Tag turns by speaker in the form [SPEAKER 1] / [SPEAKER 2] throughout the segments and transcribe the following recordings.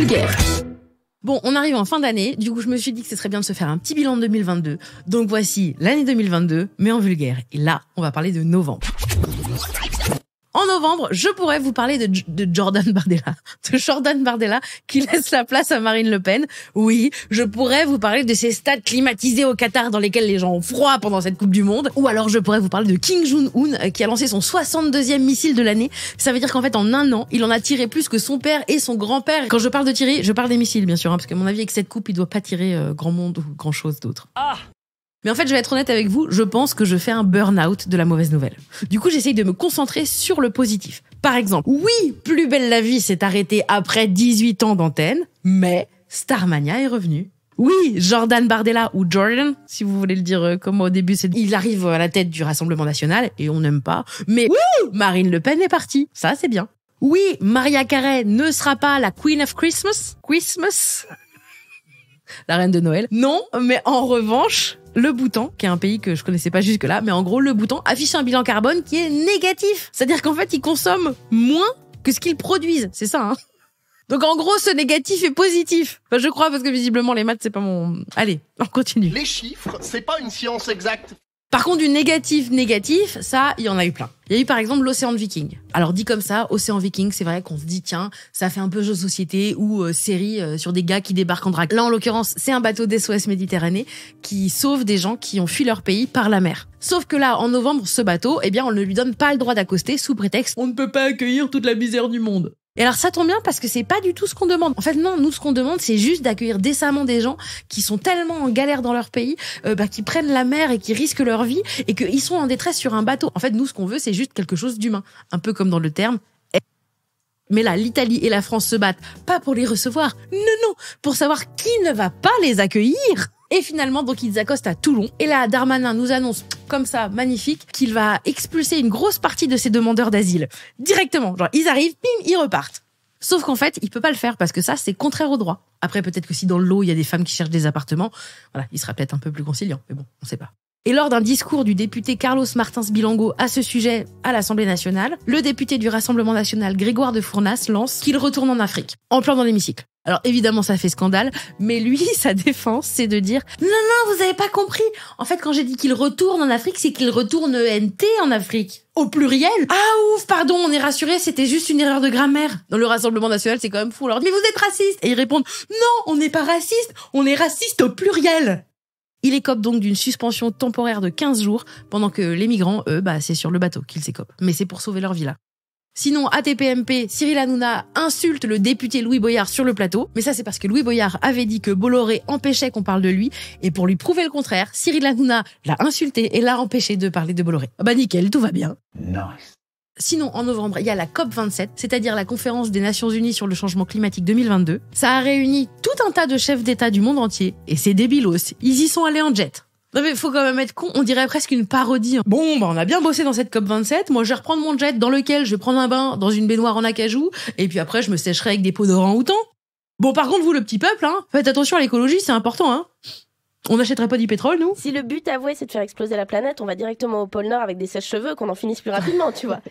[SPEAKER 1] vulgaire. Bon, on arrive en fin d'année, du coup je me suis dit que ce serait bien de se faire un petit bilan de 2022. Donc voici l'année 2022, mais en vulgaire. Et là, on va parler de novembre. En novembre, je pourrais vous parler de Jordan Bardella. De Jordan Bardella qui laisse la place à Marine Le Pen. Oui, je pourrais vous parler de ces stades climatisés au Qatar dans lesquels les gens ont froid pendant cette Coupe du Monde. Ou alors je pourrais vous parler de Kim Jong-un qui a lancé son 62e missile de l'année. Ça veut dire qu'en fait en un an, il en a tiré plus que son père et son grand-père. Quand je parle de tirer, je parle des missiles bien sûr, parce qu'à mon avis avec cette coupe, il doit pas tirer grand monde ou grand chose d'autre. Mais en fait, je vais être honnête avec vous, je pense que je fais un burn-out de la mauvaise nouvelle. Du coup, j'essaye de me concentrer sur le positif. Par exemple, oui, Plus belle la vie s'est arrêtée après 18 ans d'antenne, mais Starmania est revenu. Oui, Jordan Bardella, ou Jordan, si vous voulez le dire comme moi au début, il arrive à la tête du Rassemblement national, et on n'aime pas. Mais oui, Marine Le Pen est partie, ça c'est bien. Oui, Mariah Carey ne sera pas la Queen of Christmas. La reine de Noël. Non, mais en revanche, le Bhoutan, qui est un pays que je connaissais pas jusque-là, mais en gros, le Bhoutan affiche un bilan carbone qui est négatif. C'est-à-dire qu'en fait, ils consomment moins que ce qu'ils produisent. C'est ça, hein. Donc en gros, ce négatif est positif. Enfin, je crois, parce que visiblement, les maths, c'est pas mon... Allez, on continue.
[SPEAKER 2] Les chiffres, c'est pas une science exacte.
[SPEAKER 1] Par contre, du négatif, ça, il y en a eu plein. Il y a eu par exemple l'Océan Viking. Alors dit comme ça, Océan Viking, c'est vrai qu'on se dit tiens, ça fait un peu jeu de société ou série sur des gars qui débarquent en drague. Là en l'occurrence, c'est un bateau d'SOS Méditerranée qui sauve des gens qui ont fui leur pays par la mer. Sauf que là, en novembre, ce bateau, eh bien, on ne lui donne pas le droit d'accoster sous prétexte on ne peut pas accueillir toute la misère du monde. Et alors ça tombe bien parce que c'est pas du tout ce qu'on demande. En fait non, nous ce qu'on demande c'est juste d'accueillir décemment des gens qui sont tellement en galère dans leur pays, qui prennent la mer et qui risquent leur vie et qu'ils sont en détresse sur un bateau. En fait nous ce qu'on veut c'est juste quelque chose d'humain, un peu comme dans le terme. Mais là l'Italie et la France se battent pas pour les recevoir, non, pour savoir qui ne va pas les accueillir. Et finalement, donc, ils accostent à Toulon. Et là, Darmanin nous annonce, comme ça, magnifique, qu'il va expulser une grosse partie de ses demandeurs d'asile. Directement. Genre, ils arrivent, bim, ils repartent. Sauf qu'en fait, il peut pas le faire parce que ça, c'est contraire au droit. Après, peut-être que si dans le lot, il y a des femmes qui cherchent des appartements, voilà, il sera peut-être un peu plus conciliant. Mais bon, on sait pas. Et lors d'un discours du député Carlos Martins Bilango à ce sujet à l'Assemblée nationale, le député du Rassemblement national Grégoire de Fournas lance qu'il retourne en Afrique, en plein dans l'hémicycle. Alors évidemment ça fait scandale, mais lui, sa défense, c'est de dire « Non, vous avez pas compris. En fait, quand j'ai dit qu'il retourne en Afrique, c'est qu'il retourne ENT en Afrique. Au pluriel. Ah ouf, pardon, on est rassurés, c'était juste une erreur de grammaire. » Dans le Rassemblement national, c'est quand même fou. On leur dit « Mais vous êtes raciste !» Et ils répondent « Non, on n'est pas raciste, on est raciste au pluriel !» Il écope donc d'une suspension temporaire de 15 jours, pendant que les migrants, eux, c'est sur le bateau qu'ils s'écopent. Mais c'est pour sauver leur vie là. Sinon, ATPMP, Cyril Hanouna insulte le député Louis Boyard sur le plateau. Mais ça, c'est parce que Louis Boyard avait dit que Bolloré empêchait qu'on parle de lui. Et pour lui prouver le contraire, Cyril Hanouna l'a insulté et l'a empêché de parler de Bolloré. Bah nickel, tout va bien.
[SPEAKER 2] Nice.
[SPEAKER 1] Sinon, en novembre, il y a la COP27, c'est-à-dire la conférence des Nations Unies sur le changement climatique 2022. Ça a réuni tout un tas de chefs d'État du monde entier. Et c'est débilos, ils y sont allés en jet. Non mais faut quand même être con, on dirait presque une parodie. Bon, on a bien bossé dans cette COP27, moi je vais reprendre mon jet dans lequel je vais prendre un bain dans une baignoire en acajou, et puis après je me sécherai avec des peaux d'orang-outan. Bon par contre vous le petit peuple, faites attention à l'écologie, c'est important, On n'achèterait pas du pétrole, nous?
[SPEAKER 3] Si le but avoué c'est de faire exploser la planète, on va directement au pôle Nord avec des sèche-cheveux qu'on en finisse plus rapidement, tu vois.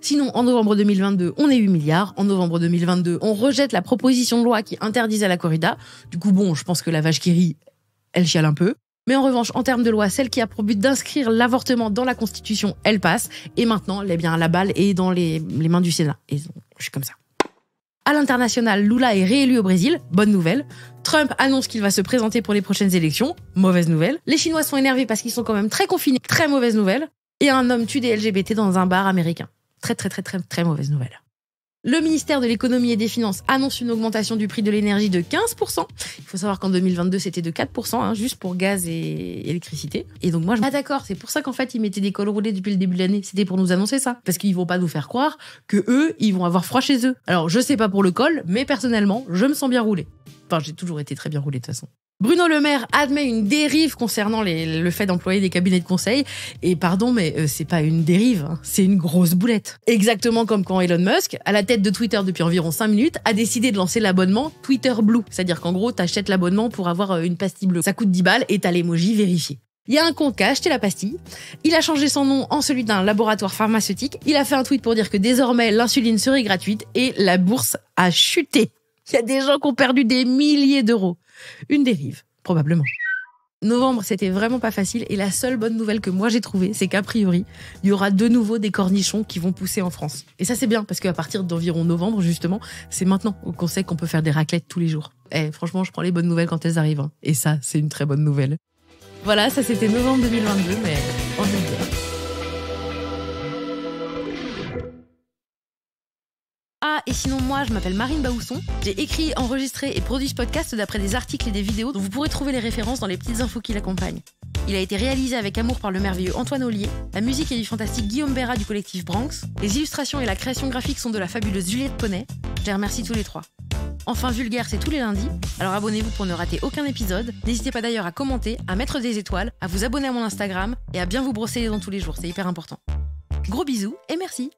[SPEAKER 1] Sinon, en novembre 2022, on est 8 milliards. En novembre 2022, on rejette la proposition de loi qui interdisait la corrida. Du coup, bon, je pense que la vache qui rit, elle chiale un peu. Mais en revanche, en termes de loi, celle qui a pour but d'inscrire l'avortement dans la Constitution, elle passe. Et maintenant, la balle est dans les mains du Sénat. Et je suis comme ça. À l'international, Lula est réélu au Brésil. Bonne nouvelle. Trump annonce qu'il va se présenter pour les prochaines élections. Mauvaise nouvelle. Les Chinois sont énervés parce qu'ils sont quand même très confinés. Très mauvaise nouvelle. Et un homme tue des LGBT dans un bar américain. Très mauvaise nouvelle. Le ministère de l'économie et des finances annonce une augmentation du prix de l'énergie de 15%. Il faut savoir qu'en 2022, c'était de 4%, juste pour gaz et électricité. Et donc moi, d'accord, c'est pour ça qu'en fait, ils mettaient des cols roulés depuis le début de l'année. C'était pour nous annoncer ça. Parce qu'ils vont pas nous faire croire que eux, ils vont avoir froid chez eux. Alors, je sais pas pour le col, mais personnellement, je me sens bien roulé. Enfin, j'ai toujours été très bien roulé de toute façon. Bruno Le Maire admet une dérive concernant le fait d'employer des cabinets de conseil. Et pardon, mais c'est pas une dérive, c'est une grosse boulette. Exactement comme quand Elon Musk, à la tête de Twitter depuis environ 5 minutes, a décidé de lancer l'abonnement Twitter Blue. C'est-à-dire qu'en gros, t'achètes l'abonnement pour avoir une pastille bleue. Ça coûte 10 balles et t'as l'emoji vérifié. Il y a un compte qui a acheté la pastille, il a changé son nom en celui d'un laboratoire pharmaceutique, il a fait un tweet pour dire que désormais l'insuline serait gratuite et la bourse a chuté. Il y a des gens qui ont perdu des milliers d'euros. Une dérive, probablement. Novembre, c'était vraiment pas facile et la seule bonne nouvelle que moi j'ai trouvée, c'est qu'a priori, il y aura de nouveau des cornichons qui vont pousser en France. Et ça c'est bien parce qu'à partir d'environ novembre, justement, c'est maintenant qu'on sait qu'on peut faire des raclettes tous les jours. Franchement, je prends les bonnes nouvelles quand elles arrivent. Hein. Et ça, c'est une très bonne nouvelle. Voilà, ça c'était novembre 2022, mais en bien. Ah, et sinon, moi, je m'appelle Marine Baousson. J'ai écrit, enregistré et produit ce podcast d'après des articles et des vidéos dont vous pourrez trouver les références dans les petites infos qui l'accompagnent. Il a été réalisé avec amour par le merveilleux Antoine Ollier. La musique est du fantastique Guillaume Béra du collectif Branx. Les illustrations et la création graphique sont de la fabuleuse Juliette Poney. Je les remercie tous les trois. Enfin, Vulgaire, c'est tous les lundis. Alors abonnez-vous pour ne rater aucun épisode. N'hésitez pas d'ailleurs à commenter, à mettre des étoiles, à vous abonner à mon Instagram et à bien vous brosser les dents tous les jours. C'est hyper important. Gros bisous et merci.